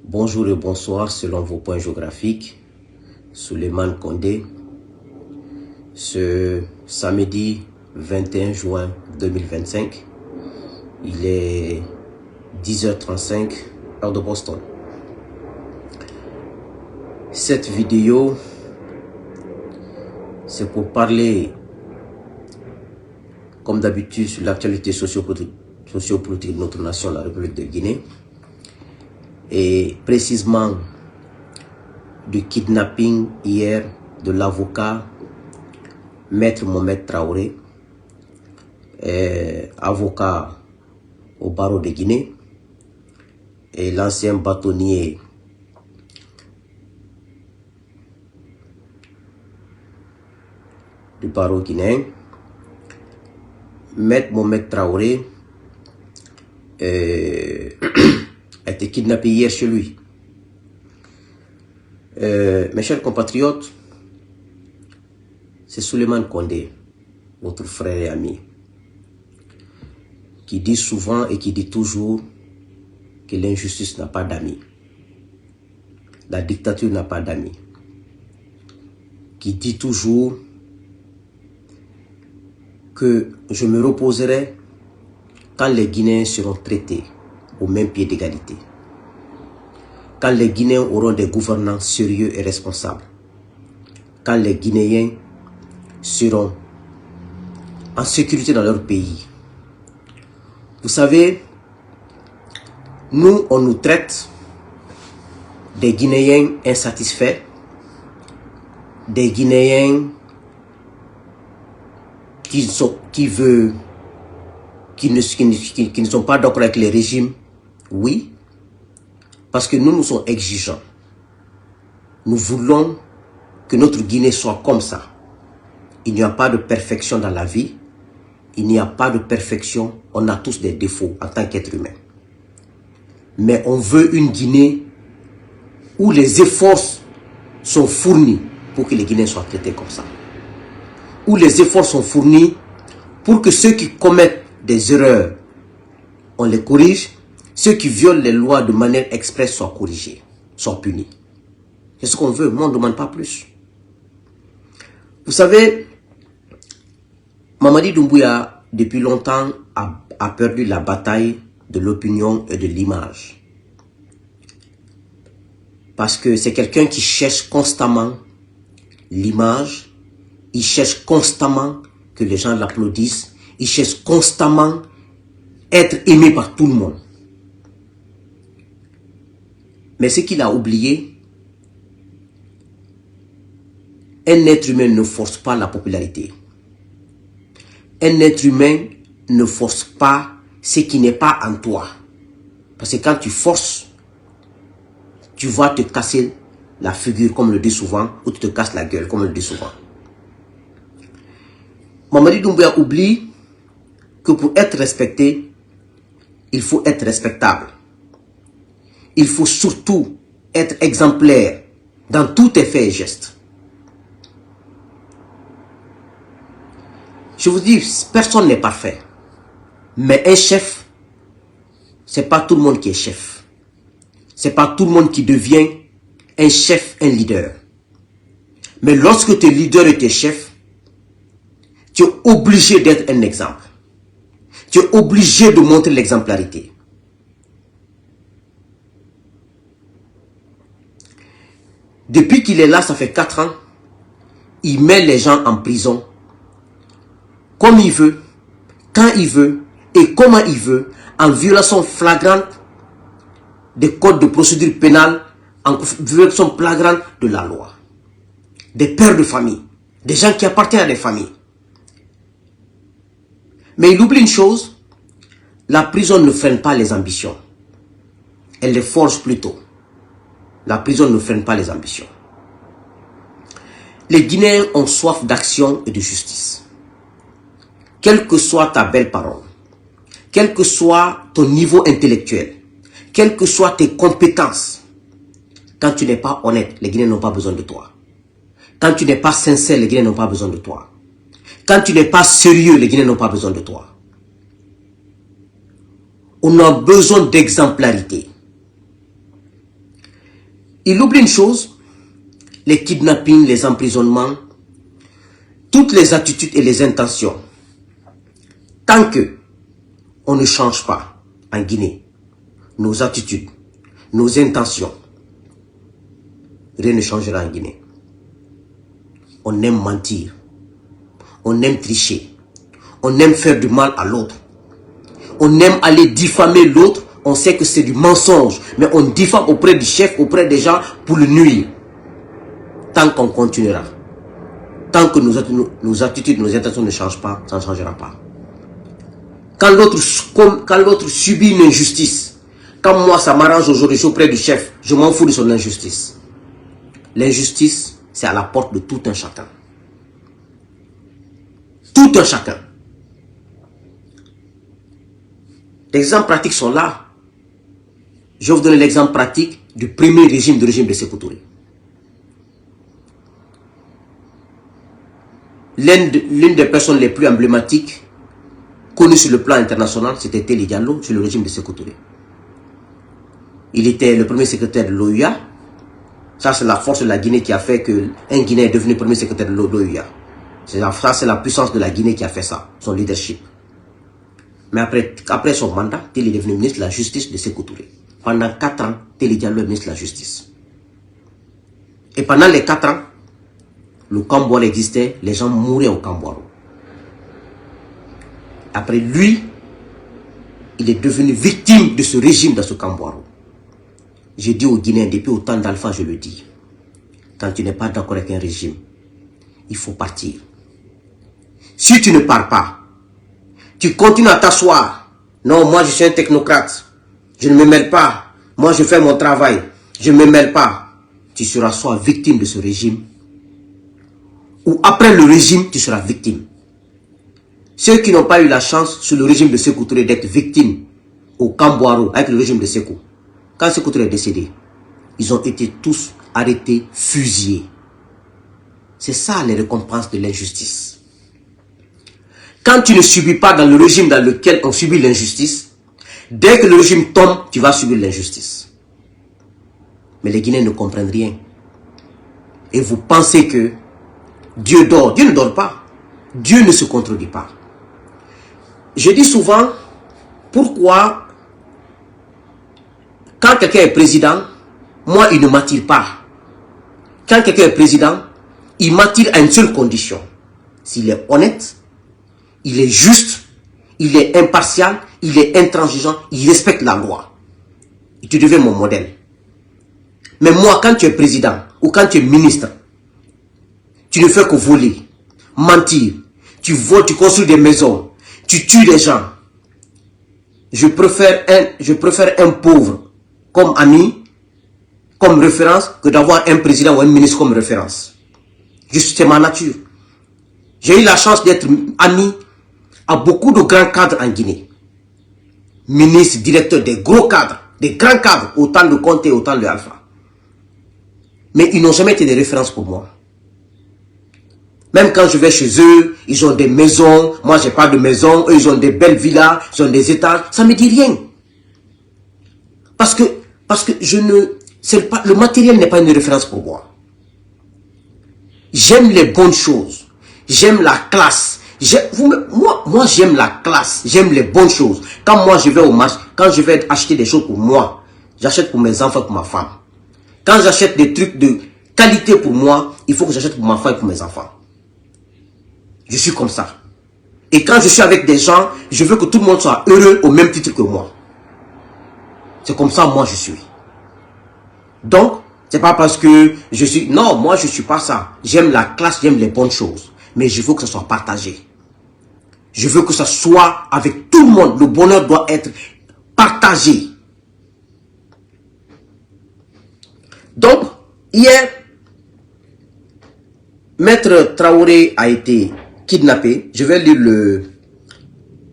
Bonjour et bonsoir selon vos points géographiques. Souleymane Condé. Ce samedi 21 juin 2025, il est 10h35 heure de Boston. Cette vidéo, c'est pour parler, comme d'habitude, sur l'actualité sociopolitique de notre nation, la République de Guinée, et précisément du kidnapping hier de l'avocat Maître Mohamed Traoré, avocat au barreau de Guinée, et l'ancien bâtonnier du barreau guinéen. Maître Mohamed Traoré a été kidnappé hier chez lui. Mes chers compatriotes, c'est Souleymane Condé, votre frère et ami, qui dit souvent et qui dit toujours que l'injustice n'a pas d'amis, la dictature n'a pas d'amis, qui dit toujours que je me reposerai quand les Guinéens seront traités au même pied d'égalité, quand les Guinéens auront des gouvernants sérieux et responsables, quand les Guinéens seront en sécurité dans leur pays. Vous savez, nous, on nous traite des Guinéens insatisfaits, des Guinéens qui ne sont pas d'accord avec les régimes. Oui, parce que nous sommes exigeants. Nous voulons que notre Guinée soit comme ça. Il n'y a pas de perfection dans la vie. Il n'y a pas de perfection. On a tous des défauts en tant qu'être humain. Mais on veut une Guinée où les efforts sont fournis pour que les Guinéens soient traités comme ça. Où les efforts sont fournis pour que ceux qui commettent des erreurs, on les corrige. Ceux qui violent les lois de manière expresse soient corrigés, soient punis. C'est ce qu'on veut, moi on ne demande pas plus. Vous savez, Mamadi Doumbouya, depuis longtemps, a perdu la bataille de l'opinion et de l'image. Parce que c'est quelqu'un qui cherche constamment l'image, il cherche constamment que les gens l'applaudissent, il cherche constamment être aimé par tout le monde. Mais ce qu'il a oublié, un être humain ne force pas la popularité. Un être humain ne force pas ce qui n'est pas en toi. Parce que quand tu forces, tu vas te casser la figure, comme on le dit souvent, ou tu te casses la gueule, comme on le dit souvent. Mamadi Doumbouya oublie que pour être respecté, il faut être respectable. Il faut surtout être exemplaire dans tous tes faits et gestes. Je vous dis, personne n'est parfait. Mais un chef, c'est pas tout le monde qui est chef. C'est pas tout le monde qui devient un chef, un leader. Mais lorsque tu es leader et tu es chef, tu es obligé d'être un exemple. Tu es obligé de montrer l'exemplarité. Depuis qu'il est là, ça fait 4 ans, il met les gens en prison comme il veut, quand il veut et comment il veut, en violation flagrante des codes de procédure pénale, en violation flagrante de la loi. Des pères de famille, des gens qui appartiennent à des familles. Mais il oublie une chose, la prison ne freine pas les ambitions. Elle les forge plutôt. La prison ne freine pas les ambitions. Les Guinéens ont soif d'action et de justice. Quelle que soit ta belle parole, quel que soit ton niveau intellectuel, quelles que soient tes compétences, quand tu n'es pas honnête, les Guinéens n'ont pas besoin de toi. Quand tu n'es pas sincère, les Guinéens n'ont pas besoin de toi. Quand tu n'es pas sérieux, les Guinéens n'ont pas besoin de toi. On a besoin d'exemplarité. Il oublie une chose, les kidnappings, les emprisonnements, toutes les attitudes et les intentions. Tant que on ne change pas en Guinée, nos attitudes, nos intentions, rien ne changera en Guinée. On aime mentir, on aime tricher, on aime faire du mal à l'autre, on aime aller diffamer l'autre, on sait que c'est du mensonge, mais on diffame auprès du chef, auprès des gens pour le nuire. Tant qu'on continuera, tant que nos attitudes, nos intentions ne changent pas, ça ne changera pas. Quand l'autre subit une injustice, quand moi ça m'arrange aujourd'hui, je suis auprès du chef, je m'en fous de son injustice. L'injustice, c'est à la porte de tout un chacun. Tout un chacun. Les exemples pratiques sont là. Je vais vous donner l'exemple pratique du premier régime de Sékou Touré. L'une des personnes les plus emblématiques connues sur le plan international, c'était Téli Diallo sur le régime de Sékou Touré. Il était le premier secrétaire de l'OUA. Ça, c'est la force de la Guinée qui a fait qu'un Guinéen est devenu premier secrétaire de l'OUA. Ça, c'est la puissance de la Guinée qui a fait ça, son leadership. Mais après son mandat, Téli est devenu ministre de la Justice de Sékou Touré. Pendant 4 ans, Téli Diallo est ministre de la Justice. Et pendant les 4 ans, le Kambouaro existait, les gens mouraient au Kambouaro. Après lui, il est devenu victime de ce régime dans ce Kambouaro. Je dis aux Guinéens, depuis au temps d'Alpha, je le dis, quand tu n'es pas d'accord avec un régime, il faut partir. Si tu ne pars pas, tu continues à t'asseoir. Non, moi je suis un technocrate. Je ne me mêle pas. Moi je fais mon travail. Je ne me mêle pas. Tu seras soit victime de ce régime, ou après le régime, tu seras victime. Ceux qui n'ont pas eu la chance sous le régime de Sékou Touré d'être victimes au Kambouaro avec le régime de Sékou, quand Sékou Touré est décédé, ils ont été tous arrêtés, fusillés. C'est ça les récompenses de l'injustice. Quand tu ne subis pas dans le régime dans lequel on subit l'injustice, dès que le régime tombe, tu vas subir l'injustice. Mais les Guinéens ne comprennent rien. Et vous pensez que Dieu dort. Dieu ne dort pas. Dieu ne se contredit pas. Je dis souvent, pourquoi quand quelqu'un est président, moi il ne m'attire pas. Quand quelqu'un est président, il m'attire à une seule condition. S'il est honnête, il est juste, il est impartial, il est intransigeant, il respecte la loi. Et tu deviens mon modèle. Mais moi, quand tu es président ou quand tu es ministre, tu ne fais que voler, mentir, tu voles, tu construis des maisons, tu tues des gens. Je préfère un pauvre comme ami, comme référence, que d'avoir un président ou un ministre comme référence. C'est ma nature. J'ai eu la chance d'être ami à beaucoup de grands cadres en Guinée. Ministres, directeurs, des gros cadres, des grands cadres, autant de Conté, autant de Alpha. Mais ils n'ont jamais été des références pour moi. Même quand je vais chez eux, ils ont des maisons, moi j'ai pas de maison, eux ils ont des belles villas, ils ont des étages, ça me dit rien. Parce que le matériel n'est pas une référence pour moi. J'aime les bonnes choses, j'aime la classe. Moi j'aime la classe, j'aime les bonnes choses. Quand moi je vais au marché, quand je vais acheter des choses pour moi, j'achète pour mes enfants, pour ma femme. Quand j'achète des trucs de qualité pour moi, il faut que j'achète pour ma femme et pour mes enfants. Je suis comme ça. Et quand je suis avec des gens, je veux que tout le monde soit heureux au même titre que moi. C'est comme ça moi je suis. Donc, c'est pas parce que je suis... Non, moi je suis pas ça. J'aime la classe, j'aime les bonnes choses. Mais je veux que ça soit partagé. Je veux que ça soit avec tout le monde. Le bonheur doit être partagé. Donc, hier, Maître Traoré a été kidnappé. Je vais lire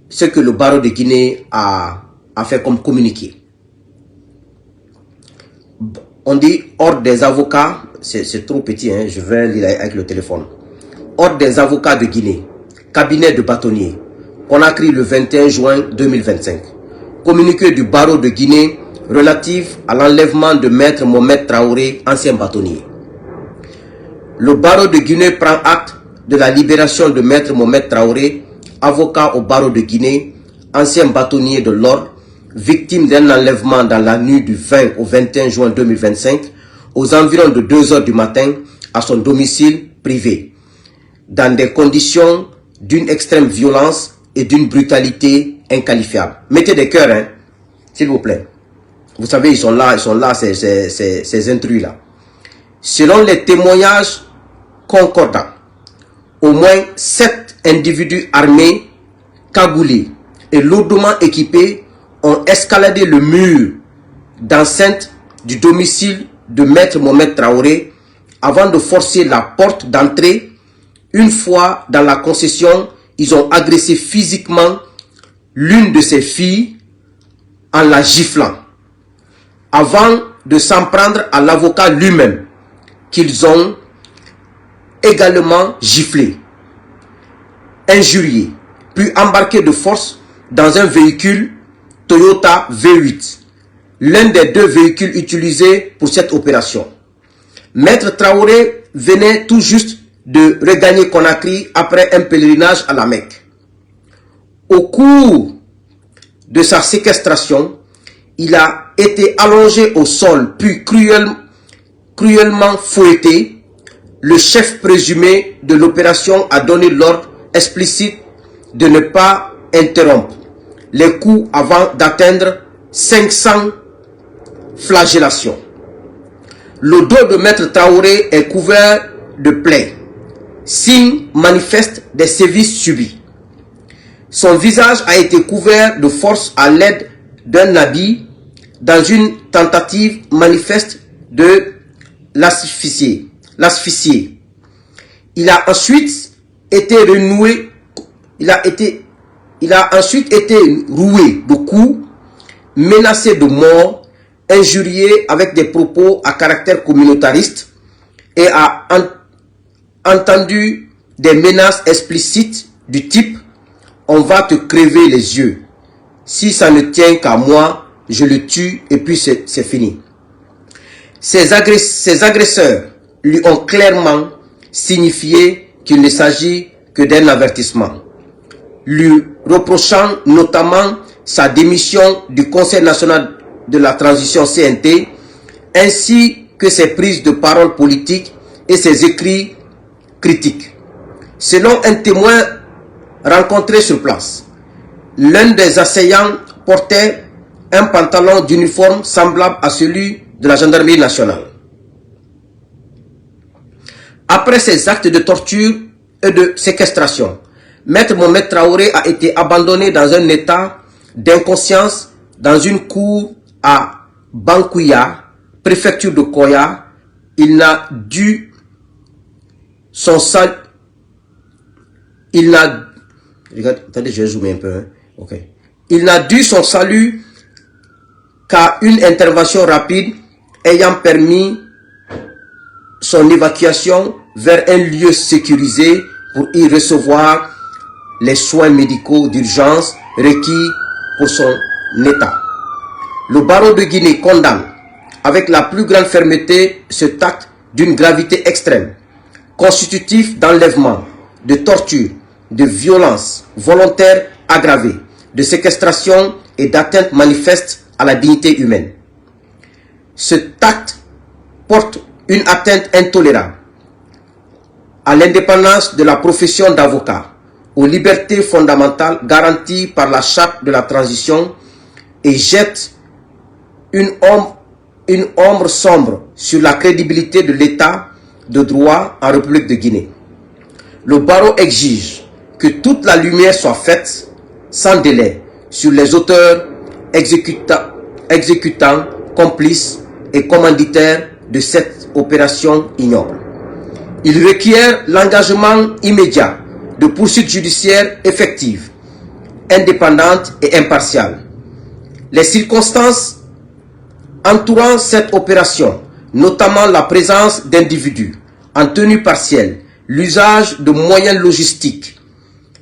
ce que le barreau de Guinée a fait comme communiqué. On dit ordre des avocats, c'est trop petit, hein, je vais lire avec le téléphone. Ordre des avocats de Guinée, cabinet de bâtonnier, Conakry le 21 juin 2025. Communiqué du barreau de Guinée relative à l'enlèvement de Maître Mohamed Traoré, ancien bâtonnier. Le barreau de Guinée prend acte de la libération de Maître Mohamed Traoré, avocat au barreau de Guinée, ancien bâtonnier de l'ordre, victime d'un enlèvement dans la nuit du 20 au 21 juin 2025, aux environs de 2 heures du matin, à son domicile privé, dans des conditions d'une extrême violence et d'une brutalité inqualifiable. Mettez des cœurs, hein, s'il vous plaît. Vous savez, ils sont là, ces intrus-là. Selon les témoignages concordants, au moins 7 individus armés, cagoulés et lourdement équipés ont escaladé le mur d'enceinte du domicile de Maître Mohamed Traoré avant de forcer la porte d'entrée. Une fois dans la concession, ils ont agressé physiquement l'une de ses filles en la giflant, avant de s'en prendre à l'avocat lui-même, qu'ils ont également giflé, injurié, puis embarqué de force dans un véhicule Toyota V8, l'un des 2 véhicules utilisés pour cette opération. Maître Traoré venait tout juste de regagner Conakry après un pèlerinage à la Mecque. Au cours de sa séquestration, il a été allongé au sol puis cruellement fouetté. Le chef présumé de l'opération a donné l'ordre explicite de ne pas interrompre les coups avant d'atteindre 500 flagellations. Le dos de Maître Traoré est couvert de plaies, signe manifeste des sévices subis. Son visage a été couvert de force à l'aide d'un habit dans une tentative manifeste de l'asphyxier. Il a ensuite été renoué, il a ensuite été roué de coups, menacé de mort, injurié avec des propos à caractère communautariste et a entendu des menaces explicites du type « on va te crever les yeux, si ça ne tient qu'à moi, je le tue et puis c'est fini ». Ces agresseurs lui ont clairement signifié qu'il ne s'agit que d'un avertissement, lui reprochant notamment sa démission du Conseil national de la transition CNT, ainsi que ses prises de parole politiques et ses écrits critiques. Selon un témoin rencontré sur place, l'un des assaillants portait un pantalon d'uniforme semblable à celui de la gendarmerie nationale. Après ces actes de torture et de séquestration, Maître Mohamed Traoré a été abandonné dans un état d'inconscience dans une cour à Bankouya, préfecture de Koya. Il n'a dû son salut. Attendez, je vais zoomer un peu. Hein. Okay. Il n'a dû son salut qu'à une intervention rapide ayant permis son évacuation vers un lieu sécurisé pour y recevoir les soins médicaux d'urgence requis pour son état. Le barreau de Guinée condamne avec la plus grande fermeté cet acte d'une gravité extrême, constitutif d'enlèvement, de torture, de violence volontaire aggravée, de séquestration et d'atteinte manifeste à la dignité humaine. Cet acte porte une atteinte intolérable à l'indépendance de la profession d'avocat, aux libertés fondamentales garanties par la charte de la transition et jette une ombre sombre sur la crédibilité de l'État de droit en République de Guinée. Le barreau exige que toute la lumière soit faite sans délai sur les auteurs, exécutants, complices et commanditaires de cette opération ignoble. Il requiert l'engagement immédiat de poursuites judiciaires effectives, indépendantes et impartiales. Les circonstances entourant cette opération, notamment la présence d'individus en tenue partielle, l'usage de moyens logistiques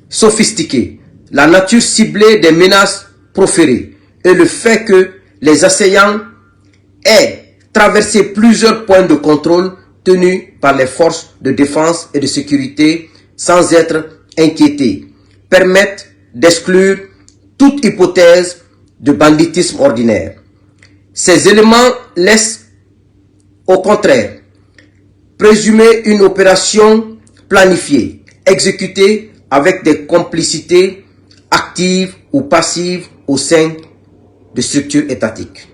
sophistiqués, la nature ciblée des menaces proférées et le fait que les assaillants aient traversé plusieurs points de contrôle tenus par les forces de défense et de sécurité sans être inquiétés, permettent d'exclure toute hypothèse de banditisme ordinaire. Ces éléments laissent, au contraire, présumer une opération planifiée, exécutée avec des complicités actives ou passives au sein de structures étatiques.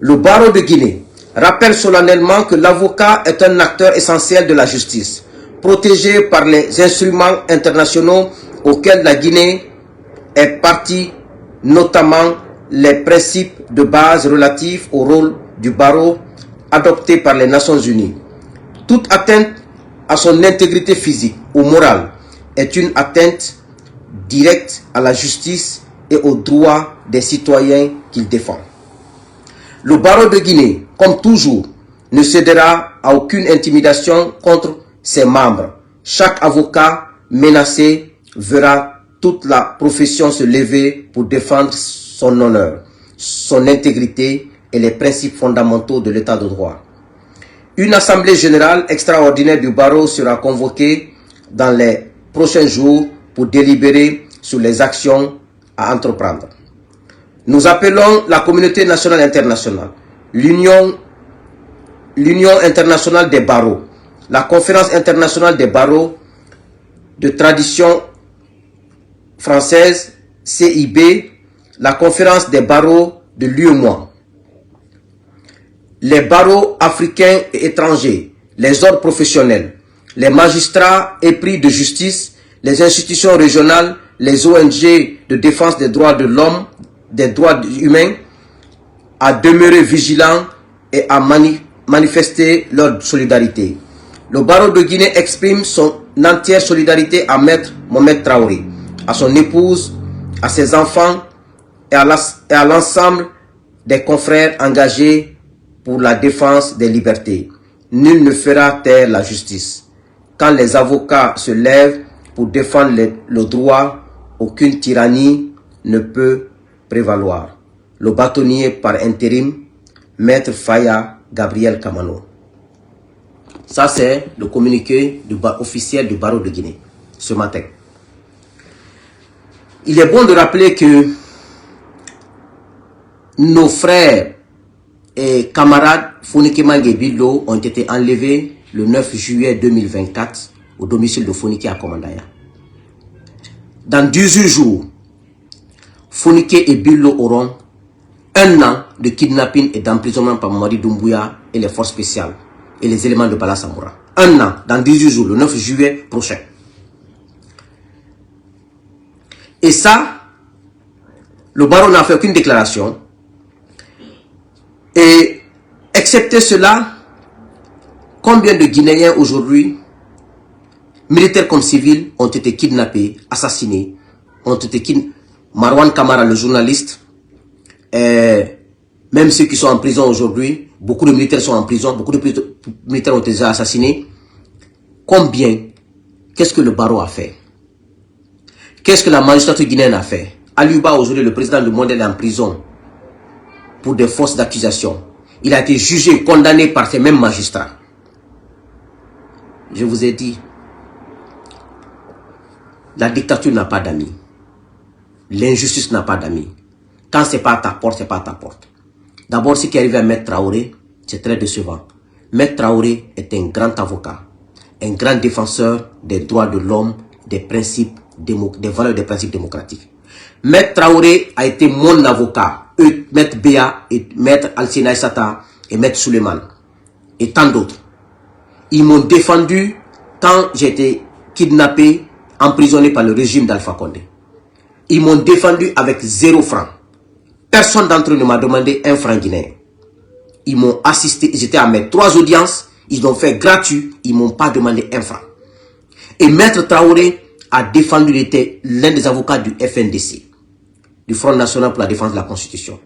Le barreau de Guinée rappelle solennellement que l'avocat est un acteur essentiel de la justice, protégé par les instruments internationaux auxquels la Guinée est partie, notamment les principes de base relatifs au rôle du barreau adoptés par les Nations Unies. Toute atteinte à son intégrité physique ou morale est une atteinte directe à la justice et aux droits des citoyens qu'il défend. Le barreau de Guinée, comme toujours, ne cédera à aucune intimidation contre ses membres. Chaque avocat menacé verra toute la profession se lever pour défendre son honneur, son intégrité et les principes fondamentaux de l'état de droit. Une assemblée générale extraordinaire du barreau sera convoquée dans les prochains jours pour délibérer sur les actions à entreprendre. Nous appelons la communauté nationale internationale, l'Union internationale des barreaux, la conférence internationale des barreaux de tradition française, CIB, la conférence des barreaux de l'UEMOA, les barreaux africains et étrangers, les ordres professionnels, les magistrats épris de justice, les institutions régionales, les ONG de défense des droits de l'homme, des droits humains, à demeurer vigilants et à manifester leur solidarité. Le barreau de Guinée exprime son entière solidarité à Maître Mohamed Traoré, à son épouse, à ses enfants et à l'ensemble des confrères engagés pour la défense des libertés. Nul ne fera taire la justice. Quand les avocats se lèvent pour défendre le droit, aucune tyrannie ne peut prévaloir. Le bâtonnier par intérim, Maître Faya Gabriel Kamano. Ça, c'est le communiqué officiel du barreau de Guinée, ce matin. Il est bon de rappeler que nos frères et camarades Fonike Mange Billo ont été enlevés le 9 juillet 2024 au domicile de Fonike à Komandaya. Dans 18 jours, Fonike et Billo auront 1 an de kidnapping et d'emprisonnement par Mamadi Doumbouya et les forces spéciales et les éléments de Bala Samoura. 1 an, dans 18 jours, le 9 juillet prochain. Et ça, le barreau n'a fait aucune déclaration. Et, excepté cela, combien de Guinéens aujourd'hui, militaires comme civils, ont été kidnappés, assassinés, ont été kidnappés. Marwan Kamara, le journaliste, même ceux qui sont en prison aujourd'hui, beaucoup de militaires sont en prison, beaucoup de militaires ont été assassinés. Combien? Qu'est-ce que le barreau a fait? Qu'est-ce que la magistrature guinéenne a fait? Aliouba, aujourd'hui, le président du Monde, est en prison pour des fausses d'accusations. Il a été jugé et condamné par ces mêmes magistrats. Je vous ai dit, la dictature n'a pas d'amis. L'injustice n'a pas d'amis. Quand ce n'est pas à ta porte, ce n'est pas à ta porte. D'abord, ce qui arrive à Maître Traoré, c'est très décevant. Maître Traoré est un grand avocat, un grand défenseur des droits de l'homme, des principes, des valeurs des principes démocratiques. Maître Traoré a été mon avocat, Maître Béa, et Maître Alcina Sata et Maître Suleiman, et tant d'autres. Ils m'ont défendu quand j'ai été kidnappé, emprisonné par le régime d'Alpha Condé. Ils m'ont défendu avec 0 franc. Personne d'entre eux ne m'a demandé 1 franc guinéen. Ils m'ont assisté, j'étais à mes 3 audiences, ils l'ont fait gratuit, ils ne m'ont pas demandé 1 franc. Et Maître Traoré a défendu, il était l'un des avocats du FNDC, du Front National pour la Défense de la Constitution.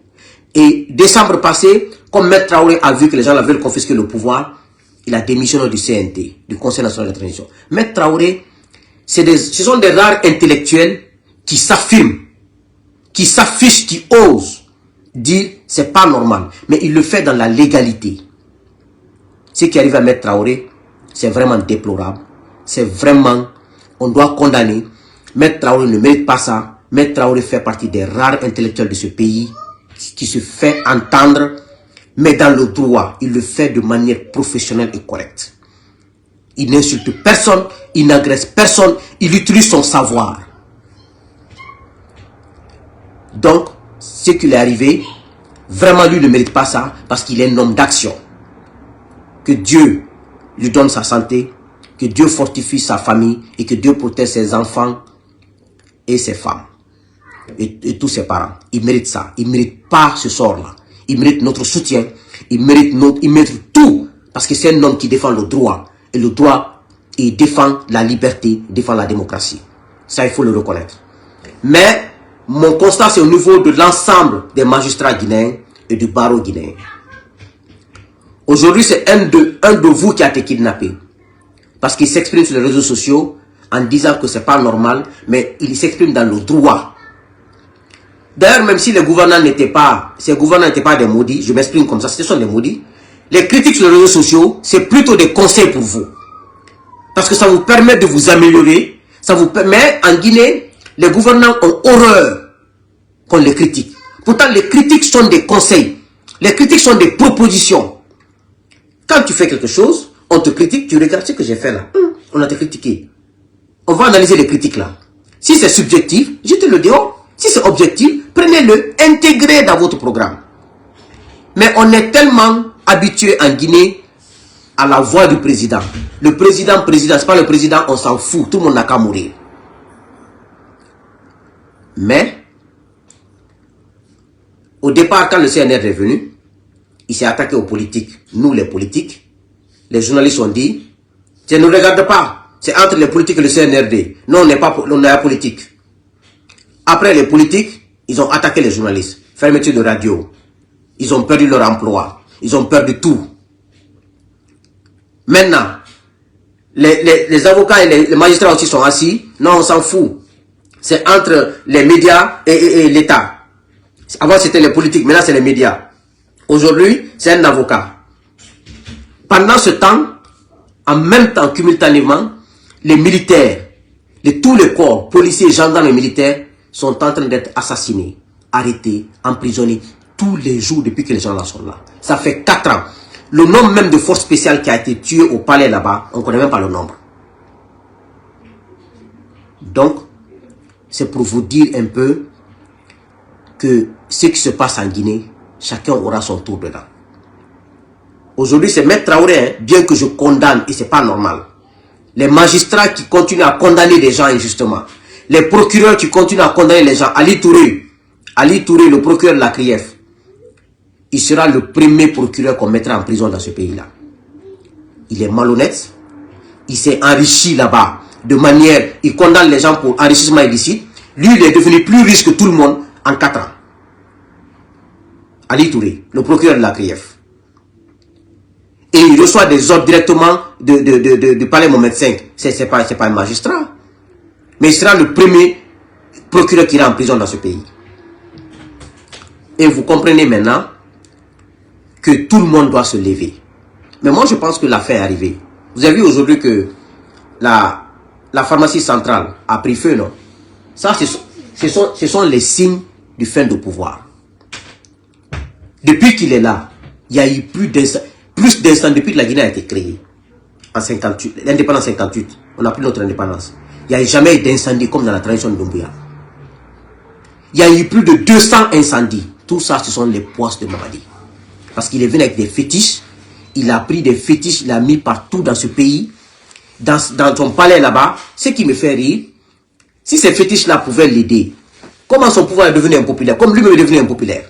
Et décembre passé, comme Maître Traoré a vu que les gens veulent confisquer le pouvoir, il a démissionné du CNT, du Conseil National de la Transition. Maître Traoré, ce sont des rares intellectuels qui s'affirment, qui s'affichent, qui osent dire C'est pas normal. Mais il le fait dans la légalité. Ce qui arrive à Maître Traoré, c'est vraiment déplorable. C'est vraiment, on doit condamner. Maître Traoré ne mérite pas ça. Maître Traoré fait partie des rares intellectuels de ce pays qui se fait entendre, mais dans le droit. Il le fait de manière professionnelle et correcte. Il n'insulte personne, il n'agresse personne, il utilise son savoir. Donc, ce qui lui est arrivé, vraiment lui ne mérite pas ça parce qu'il est un homme d'action. Que Dieu lui donne sa santé, que Dieu fortifie sa famille et que Dieu protège ses enfants et ses femmes et tous ses parents. Il mérite ça. Il ne mérite pas ce sort-là. Il mérite notre soutien. Il mérite tout parce que c'est un homme qui défend le droit. Et le droit, il défend la liberté, défend la démocratie. Ça, il faut le reconnaître. Mais mon constat, c'est au niveau de l'ensemble des magistrats guinéens et du barreau guinéen. Aujourd'hui, c'est un de vous qui a été kidnappé. Parce qu'il s'exprime sur les réseaux sociaux en disant que c'est pas normal, mais il s'exprime dans le droit. D'ailleurs, même si les gouvernants n'étaient pas, ces gouvernants n'étaient pas des maudits, je m'exprime comme ça, ce sont des maudits. Les critiques sur les réseaux sociaux, c'est plutôt des conseils pour vous. Parce que ça vous permet de vous améliorer. Ça vous permet, en Guinée, les gouvernants ont horreur qu'on les critique. Pourtant, les critiques sont des conseils. Les critiques sont des propositions. Quand tu fais quelque chose, on te critique, tu regardes ce que j'ai fait là. On a te critiqué. On va analyser les critiques là. Si c'est subjectif, jetez-le dehors. Si c'est objectif, prenez-le, intégrez dans votre programme. Mais on est tellement habitué en Guinée à la voix du président. Le président, c'est pas le président, on s'en fout. Tout le monde n'a qu'à mourir. Mais, au départ, quand le CNR est venu, il s'est attaqué aux politiques. Nous, les politiques, les journalistes ont dit, ça ne nous regarde pas. C'est entre les politiques et le CNRD. Non, on n'est pas politique. Après les politiques, ils ont attaqué les journalistes. Fermeture de radio. Ils ont perdu leur emploi. Ils ont perdu tout. Maintenant, les avocats et les magistrats aussi sont assis. Non, on s'en fout. C'est entre les médias et l'État. Avant, c'était les politiques. Maintenant, c'est les médias. Aujourd'hui, c'est un avocat. Pendant ce temps, en même temps, cumulativement, les militaires, tous les corps, policiers, gendarmes et militaires, sont en train d'être assassinés, arrêtés, emprisonnés, tous les jours depuis que les gens là sont là. Ça fait 4 ans. Le nombre même de forces spéciales qui a été tué au palais là-bas, on ne connaît même pas le nombre. Donc, c'est pour vous dire un peu que ce qui se passe en Guinée, chacun aura son tour dedans. Aujourd'hui, c'est Maître Traoré, hein, bien que je condamne, et ce n'est pas normal. Les magistrats qui continuent à condamner des gens injustement. Les procureurs qui continuent à condamner les gens. Ali Touré, le procureur de la CRIEF, il sera le premier procureur qu'on mettra en prison dans ce pays-là. Il est malhonnête. Il s'est enrichi là-bas de manière... Il condamne les gens pour enrichissement illicite. Lui, il est devenu plus riche que tout le monde en 4 ans. Ali Touré, le procureur de la CRIEF. Et il reçoit des ordres directement du palais Mohamed V. C'est pas un magistrat. Mais il sera le premier procureur qui ira en prison dans ce pays. Et vous comprenez maintenant que tout le monde doit se lever. Mais moi, je pense que la fin est arrivée. Vous avez vu aujourd'hui que la pharmacie centrale a pris feu, non? Ça, ce sont les signes du fin de pouvoir. Depuis qu'il est là, il y a eu plus d'incendies depuis que la Guinée a été créée. En 58, l'indépendance 58, on n'a plus notre indépendance. Il n'y a jamais eu d'incendie comme dans la tradition de Doumbouya. Il y a eu plus de 200 incendies. Tout ça, ce sont les poisses de Mamadi. Parce qu'il est venu avec des fétiches. Il a pris des fétiches, il a mis partout dans ce pays. Dans son palais là-bas. Ce qui me fait rire, si ces fétiches-là pouvaient l'aider, comment son pouvoir est devenu impopulaire? Comme lui-même est devenu impopulaire.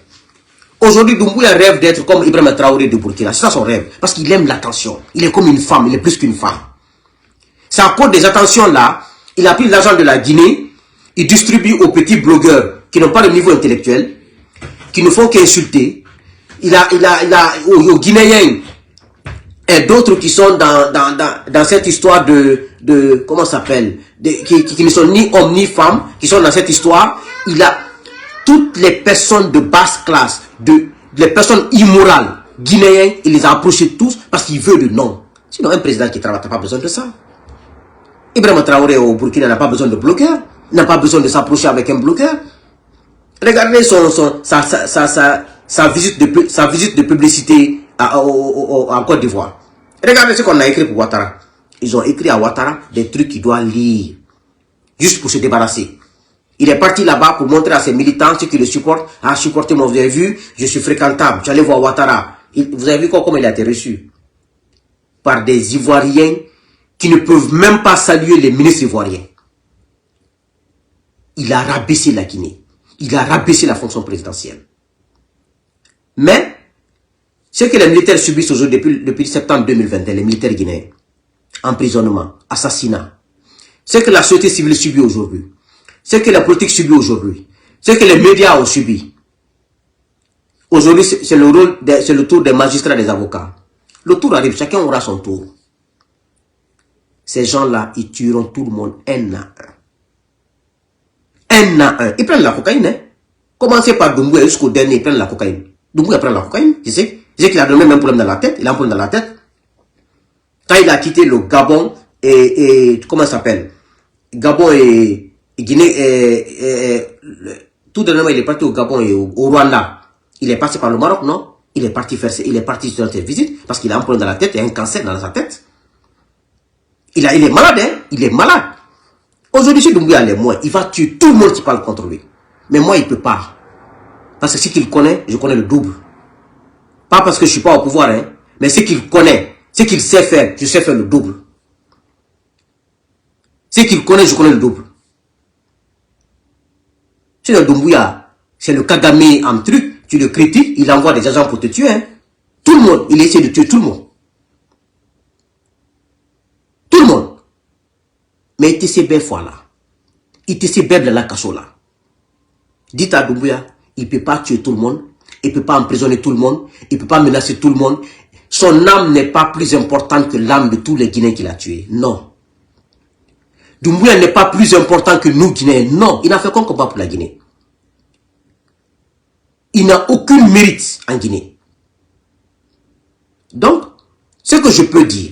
Aujourd'hui, Doumbouya rêve d'être comme Ibrahima Traoré de Burkina. C'est ça son rêve. Parce qu'il aime l'attention. Il est comme une femme, il est plus qu'une femme. C'est à cause des attentions-là, il a pris l'argent de la Guinée, il distribue aux petits blogueurs qui n'ont pas de niveau intellectuel, qui ne font qu'insulter. Il a aux Guinéens et d'autres qui sont dans cette histoire de comment ça s'appelle, qui ne sont ni hommes ni femmes, qui sont dans cette histoire. Il a toutes les personnes de basse classe, les personnes immorales guinéennes, il les a approchés tous parce qu'il veut le nom. Sinon, un président qui travaille n'a pas besoin de ça. Ibrahima Traoré au Burkina n'a pas besoin de bloqueur, n'a pas besoin de s'approcher avec un bloqueur. Regardez sa visite de publicité en Côte d'Ivoire. Regardez ce qu'on a écrit pour Ouattara. Ils ont écrit à Ouattara des trucs qu'il doit lire, juste pour se débarrasser. Il est parti là-bas pour montrer à ses militants, ceux qui le supportent, à supporter moi, vous avez vu, je suis fréquentable, j'allais voir Ouattara. Vous avez vu comment il a été reçu? Par des Ivoiriens qui ne peuvent même pas saluer les ministres ivoiriens. Il a rabaissé la Guinée. Il a rabaissé la fonction présidentielle. Mais, ce que les militaires subissent aujourd'hui depuis septembre 2021, les militaires guinéens, emprisonnement, assassinat, ce que la société civile subit aujourd'hui, ce que la politique subit aujourd'hui, ce que les médias ont subi. Aujourd'hui, c'est le tour des magistrats et des avocats. Le tour arrive, chacun aura son tour. Ces gens-là, ils tueront tout le monde un à un. Un à un. Ils prennent la cocaïne. Hein? Commencez par Doumbouya jusqu'au dernier, ils prennent la cocaïne. Doumbouya prend la cocaïne, tu sais. Il qu'il a le même problème dans la tête. Il a un problème dans la tête. Quand il a quitté le Gabon et comment ça s'appelle? Gabon et Guinée, tout dernièrement, il est parti au Gabon et au Rwanda. Il est passé par le Maroc, non? Il est parti sur cette visite parce qu'il a un problème dans la tête et un cancer dans sa tête. Il est malade, hein? Il est malade. Aujourd'hui, si Doumbouya a les moyens, il va tuer tout le monde qui parle contre lui. Mais moi, il ne peut pas. Parce que ce qu'il connaît, je connais le double. Pas parce que je ne suis pas au pouvoir, hein? Mais ce qu'il connaît, ce qu'il sait faire, je sais faire le double. Ce qu'il connaît, je connais le double. Si le Doumbouya, c'est le Kagame en truc, tu le critiques, il envoie des agents pour te tuer. Hein? Tout le monde, il essaie de tuer tout le monde. Tout le monde. Mais il était belle fois là. Il était belle de la cassola. Dites à Doumbouya, il ne peut pas tuer tout le monde. Il ne peut pas emprisonner tout le monde. Il ne peut pas menacer tout le monde. Son âme n'est pas plus importante que l'âme de tous les Guinéens qu'il a tués. Non. Doumbouya n'est pas plus important que nous Guinéens. Non. Il n'a fait qu'un combat pour la Guinée. Il n'a aucun mérite en Guinée. Donc, ce que je peux dire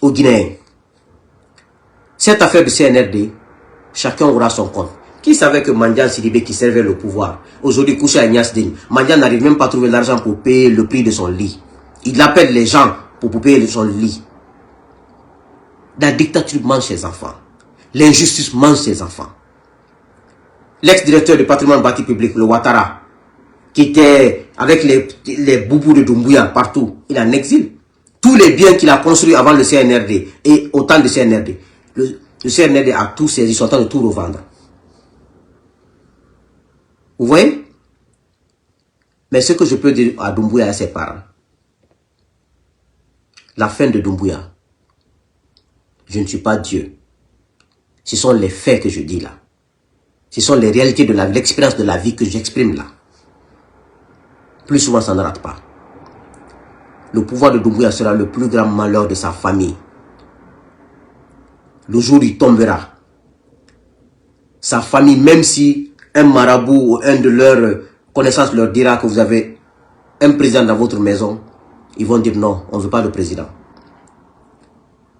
aux Guinéens, cette affaire de CNRD, chacun aura son compte. Qui savait que Mandian Sidibé qui servait le pouvoir, aujourd'hui couché à Niasdine, Mandian n'arrive même pas à trouver l'argent pour payer le prix de son lit. Il appelle les gens pour payer son lit. La dictature mange ses enfants. L'injustice mange ses enfants. L'ex-directeur du patrimoine bâti public, le Ouattara, qui était avec les boubous de Doumbouya partout, il est en exil. Tous les biens qu'il a construits avant le CNRD et au temps du CNRD, le CNRD a tout saisi, ils sont en train de tout revendre. Vous voyez? Mais ce que je peux dire à Doumbouya et à ses parents, la fin de Doumbouya, je ne suis pas Dieu. Ce sont les faits que je dis là. Ce sont les réalités de l'expérience de la vie que j'exprime là. Plus souvent, ça ne rate pas. Le pouvoir de Doumbouya sera le plus grand malheur de sa famille. Le jour où il tombera, sa famille, même si un marabout ou un de leurs connaissances leur dira que vous avez un président dans votre maison, ils vont dire non, on ne veut pas de président.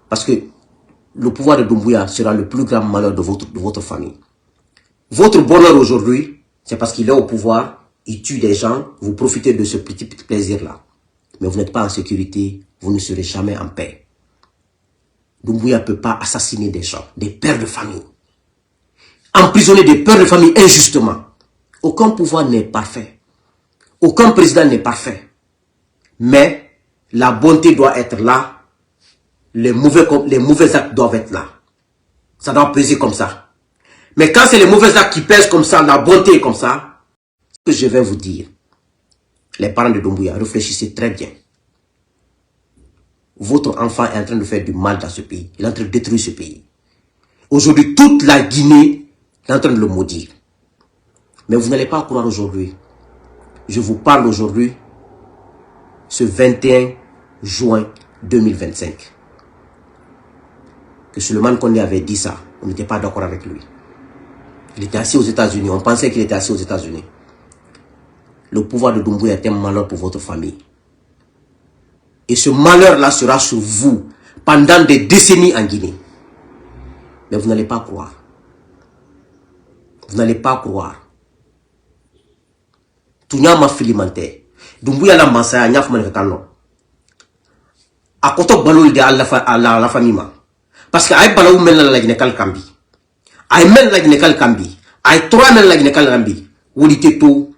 Parce que le pouvoir de Doumbouya sera le plus grand malheur de votre famille. Votre bonheur aujourd'hui, c'est parce qu'il est au pouvoir, il tue des gens, vous profitez de ce petit plaisir-là. Mais vous n'êtes pas en sécurité, vous ne serez jamais en paix. Doumbouya ne peut pas assassiner des gens, des pères de famille. Emprisonner des pères de famille injustement. Aucun pouvoir n'est parfait. Aucun président n'est parfait. Mais la bonté doit être là. Les mauvais actes doivent être là. Ça doit peser comme ça. Mais quand c'est les mauvais actes qui pèsent comme ça, la bonté est comme ça, ce que je vais vous dire, les parents de Doumbouya, réfléchissez très bien. Votre enfant est en train de faire du mal dans ce pays. Il est en train de détruire ce pays. Aujourd'hui, toute la Guinée est en train de le maudire. Mais vous n'allez pas croire aujourd'hui. Je vous parle aujourd'hui, ce 21 juin 2025. Que Souleymane Kondé avait dit ça. On n'était pas d'accord avec lui. Il était assis aux États-Unis. On pensait qu'il était assis aux États-Unis. le pouvoir de Doumbouya est un malheur pour votre famille. Et ce malheur-là sera sur vous pendant des décennies en Guinée. Mais vous n'allez pas croire. Vous n'allez pas croire. Tout n'y a ma filimentaire. Doumbouya la mansaya n'y a pas de canon. A koto balol de la famille ma. Parce que aïe balou men la Guinée Kambi. Aïe men la Guinée Kambi. Aïe trois men la Guinée Kambi. Woli teto,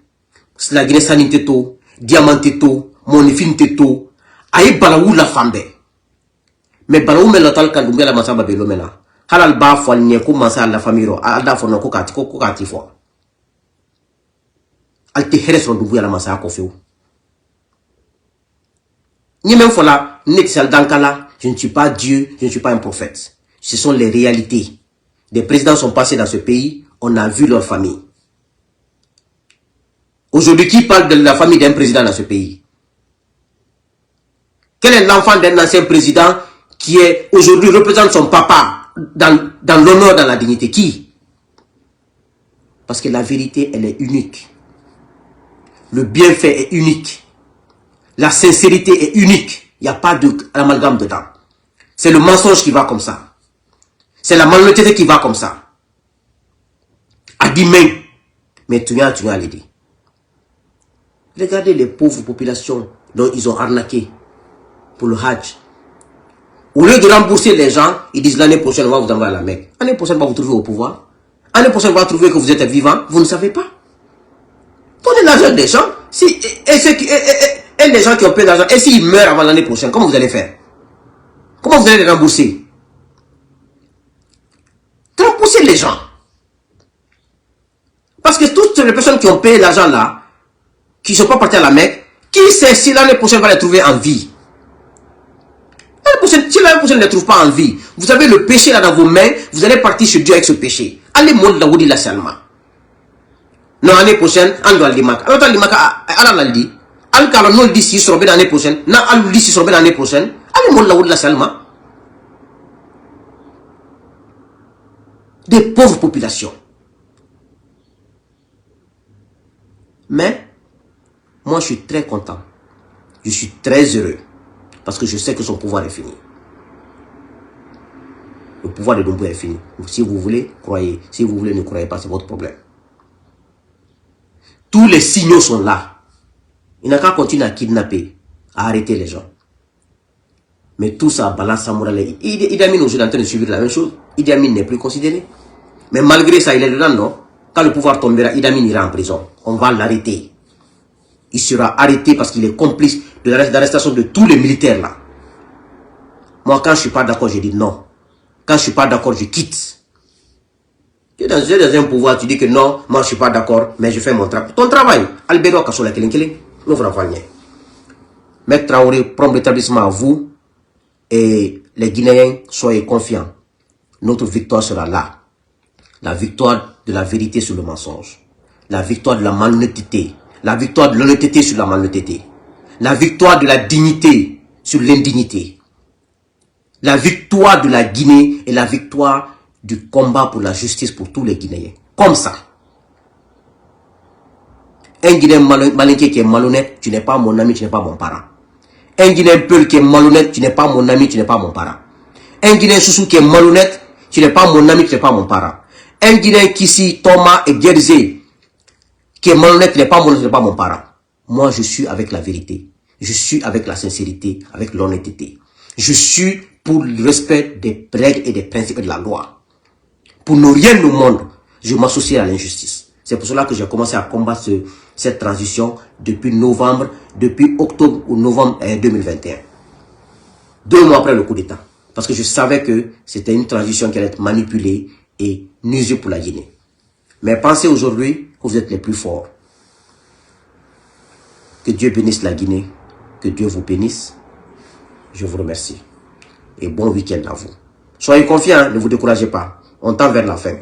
la Guinée Sani teto, Diamant teto, Monifine teto. Aïe balou la fambe. Mais balou men la tal kan Doumbouya la mansaya babelo mena. Halal ba fo nye ko mansaya la famille ro. Alda fo no ko kati fo. Alte heres ro Doumbouya la mansaya ko feu. Ni même fois dankala, je ne suis pas Dieu, je ne suis pas un prophète. Ce sont les réalités. Des présidents sont passés dans ce pays, on a vu leur famille. Aujourd'hui, qui parle de la famille d'un président dans ce pays? Quel est l'enfant d'un ancien président qui est aujourd'hui représente son papa dans l'honneur, dans la dignité? Qui? Parce que la vérité, elle est unique. Le bienfait est unique. La sincérité est unique. Il n'y a pas d'amalgame dedans. C'est le mensonge qui va comme ça. C'est la malhonnêteté qui va comme ça. A dit mais tu as l'idée. Regardez les pauvres populations dont ils ont arnaqué pour le Hajj. Au lieu de rembourser les gens, ils disent l'année prochaine, on va vous envoyer à la Mecque. L'année prochaine, on va vous trouver au pouvoir. L'année prochaine, on va trouver que vous êtes vivant. Vous ne savez pas. Donnez l'argent des gens. Et les gens qui ont payé l'argent, et s'ils meurent avant l'année prochaine, comment vous allez faire? Comment vous allez les rembourser? Rembourser les gens. Parce que toutes les personnes qui ont payé l'argent là, qui ne sont pas partis à la Mecque, qui sait si l'année prochaine va les trouver en vie? Si l'année prochaine ne les trouve pas en vie, vous avez le péché là dans vos mains, vous allez partir chez Dieu avec ce péché. Allez monde la woudi la salma. Non, l'année prochaine, on doit le dire. Alors, on doit le dire. Al-Kala non dit si sera l'année prochaine, non al dit si sera l'année prochaine, allez mon la la salma. Des pauvres populations. Mais moi je suis très content. Je suis très heureux parce que je sais que son pouvoir est fini. Le pouvoir de Doumbouya est fini. Si vous voulez, croyez. Si vous voulez, ne croyez pas, c'est votre problème. Tous les signaux sont là. Il n'a qu'à continuer à kidnapper, à arrêter les gens. Mais tout ça balance Samouraï. Idi Amin aujourd'hui est en train de subir la même chose. Idi Amin n'est plus considéré. Mais malgré ça, il est dedans, non? Quand le pouvoir tombera, Idi Amin ira en prison. On va l'arrêter. Il sera arrêté parce qu'il est complice de l'arrestation de tous les militaires là. Moi, quand je ne suis pas d'accord, je dis non. Quand je ne suis pas d'accord, je quitte. Tu es dans un pouvoir, tu dis que non, moi je ne suis pas d'accord, mais je fais mon travail. Ton travail, Albero Kassola Kelin. Nous vous Maître Traoré, prompt rétablissement à vous et les Guinéens, soyez confiants. Notre victoire sera là. La victoire de la vérité sur le mensonge. La victoire de la malhonnêteté. La victoire de l'honnêteté sur la malhonnêteté. La victoire de la dignité sur l'indignité. La victoire de la Guinée et la victoire du combat pour la justice pour tous les Guinéens. Comme ça. Un Guinéen malinqué qui est malhonnête, tu n'es pas mon ami, tu n'es pas mon parent. Un Guinéen peul qui est malhonnête, tu n'es pas mon ami, tu n'es pas mon parent. Un Guinéen Soussou qui est malhonnête, tu n'es pas mon ami, tu n'es pas mon parent. Un Guinéen Kissi, Thomas et Gerzé qui est malhonnête, tu n'es pas mon ami, tu n'es pas mon parent. Moi, je suis avec la vérité. Je suis avec la sincérité, avec l'honnêteté. Je suis pour le respect des règles et des principes de la loi. Pour ne rien au monde, je m'associe à l'injustice. C'est pour cela que j'ai commencé à combattre cette transition depuis octobre ou novembre 2021. 2 mois après le coup d'État. Parce que je savais que c'était une transition qui allait être manipulée et nuisible pour la Guinée. Mais pensez aujourd'hui que vous êtes les plus forts. Que Dieu bénisse la Guinée. Que Dieu vous bénisse. Je vous remercie. Et bon week-end à vous. Soyez confiants, ne vous découragez pas. On tend vers la fin.